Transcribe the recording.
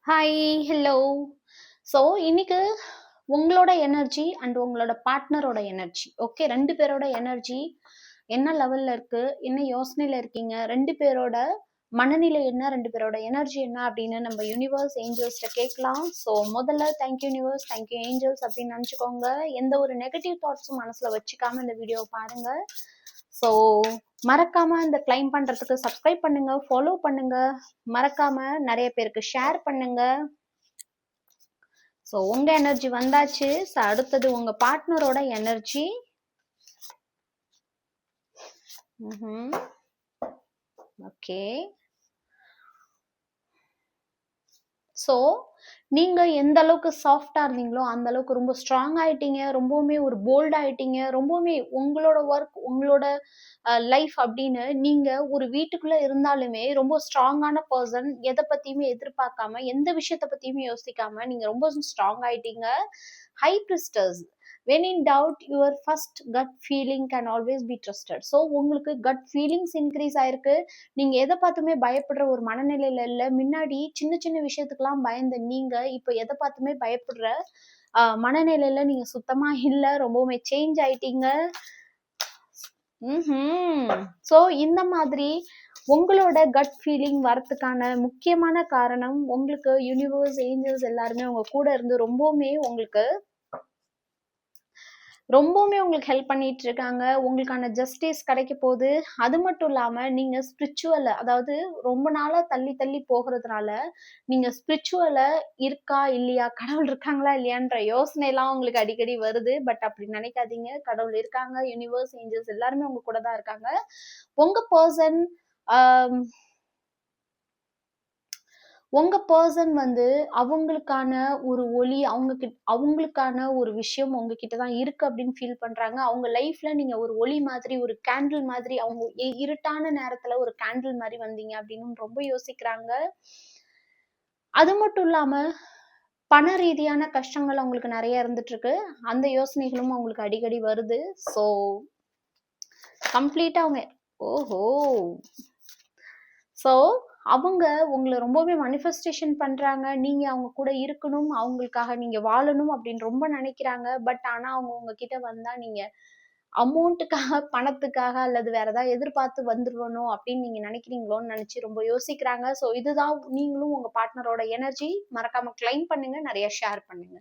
Hi, hello. So இன்னைக்கு உங்களோட energy and உங்களோட பார்ட்னரோட எனர்ஜி, ஓகே, ரெண்டு பேரோட எனர்ஜி என்ன லெவல்ல இருக்கு, என்ன யோசனையில இருக்கீங்க, ரெண்டு பேரோட மனநிலை என்ன, ரெண்டு பேரோட எனர்ஜி என்ன அப்படின்னு நம்ம யூனிவர்ஸ் ஏஞ்சல்ஸ்ட கேட்கலாம். ஸோ முதல்ல தேங்க்யூ யூனிவர்ஸ், தேங்க்யூ ஏஞ்சல்ஸ் அப்படின்னு நினச்சிக்கோங்க. எந்த ஒரு நெகட்டிவ் தாட்ஸும் மனசுல வச்சுக்காம இந்த வீடியோவை பாருங்க. ஸோ மறக்காம இந்த கிளைம் பண்றதுக்கு சப்ஸ்கிரைப் பண்ணுங்க, ஃபாலோ பண்ணுங்க, மறக்காம நிறைய பேருக்கு ஷேர் பண்ணுங்க. ஸோ உங்க எனர்ஜி வந்தாச்சு. ஸோ அடுத்தது உங்க பார்ட்னரோட எனர்ஜி. ஓகே. ஸோ நீங்க எந்த அளவுக்கு சாஃப்டா இருந்தீங்களோ அந்த அளவுக்கு ரொம்ப ஸ்ட்ராங் ஆயிட்டீங்க, ரொம்பவுமே ஒரு போல்ட் ஆயிட்டீங்க, ரொம்பவுமே உங்களோட ஒர்க், உங்களோட லைஃப் அப்படின்னு நீங்க ஒரு வீட்டுக்குள்ள இருந்தாலுமே ரொம்ப ஸ்ட்ராங்கான பர்சன். எதை பத்தியுமே எதிர்பார்க்காம, எந்த விஷயத்த பத்தியுமே யோசிக்காம நீங்க ரொம்ப ஸ்ட்ராங் ஆயிட்டீங்க. ஹை பிரிஸ்டர்ஸ், when in doubt your first gut feeling can always be trusted. So உங்களுக்கு gut feelings இன்க்ரீஸ் ஆயிருக்கு. நீங்க எதை பார்த்துமே பயப்படுற ஒரு மனநிலையில இல்ல. முன்னாடி சின்ன சின்ன விஷயத்துக்கெல்லாம் பயந்த நீங்க இப்போ எதை பார்த்துமே பயப்படுற மனநிலையில நீங்க சுத்தமா இல்ல. ரொம்பவுமே சேஞ்ச் ஆயிட்டீங்க. ஸோ இந்த மாதிரி உங்களோட கட் ஃபீலிங் வரத்துக்கான முக்கியமான காரணம், உங்களுக்கு யூனிவர்ஸ், ஏஞ்சல்ஸ் எல்லாருமே உங்க கூட இருந்து ரொம்பவுமே உங்களுக்கு ஹெல்ப் பண்ணிட்டு இருக்காங்க. உங்களுக்கான ஜஸ்டிஸ் கிடைக்க போகுது. அது மட்டும் இல்லாம நீங்க ஸ்பிரிச்சுவல், அதாவது ரொம்ப நாளா தள்ளி தள்ளி போகிறதுனால நீங்க ஸ்பிரிச்சுவல இருக்கா இல்லையா, கடவுள் இருக்காங்களா இல்லையான்ற யோசனை எல்லாம் உங்களுக்கு அடிக்கடி வருது. பட் அப்படி நினைக்காதீங்க, கடவுள் இருக்காங்க. யூனிவர்ஸ், ஏஞ்சல்ஸ் எல்லாருமே உங்க கூட தான் இருக்காங்க. உங்க பர்சன் உங்க பர்சன் வந்து அவங்களுக்கான ஒரு ஒளி, அவங்களுக்கான ஒரு விஷயம் உங்ககிட்ட தான் இருக்கு அப்படின்னு ஃபீல் பண்றாங்க. அவங்க லைஃப்ல நீங்க ஒரு ஒளி மாதிரி, ஒரு கேண்டில் மாதிரி, அவங்க இருட்டான நேரத்துல ஒரு கேண்டில் மாதிரி வந்தீங்க அப்படின்னு ரொம்ப யோசிக்கிறாங்க. அது மட்டும் இல்லாம பண ரீதியான கஷ்டங்கள் அவங்களுக்கு நிறைய இருந்துட்டு இருக்கு. அந்த யோசனைகளும் அவங்களுக்கு அடிக்கடி வருது. ஸோ கம்ப்ளீட்டா அவங்க ஓஹோ ஸோ அவங்க உங்களை ரொம்பவே மனிஃபெஸ்டேஷன் பண்றாங்க. நீங்க அவங்க கூட இருக்கணும், அவங்களுக்காக நீங்க வாழணும் அப்படின்னு ரொம்ப நினைக்கிறாங்க. பட் ஆனா அவங்க உங்ககிட்ட வந்தா நீங்க அமௌண்ட்டுக்காக, பணத்துக்காக அல்லது வேற ஏதாவது எதிர்பார்த்து வந்துருவணும் அப்படின்னு நீங்க நினைக்கிறீங்களோன்னு நினைச்சு ரொம்ப யோசிக்கிறாங்க. ஸோ இதுதான் நீங்களும் உங்க பார்ட்னரோட எனர்ஜி. மறக்காம கிளைம் பண்ணுங்க, நிறைய ஷேர் பண்ணுங்க.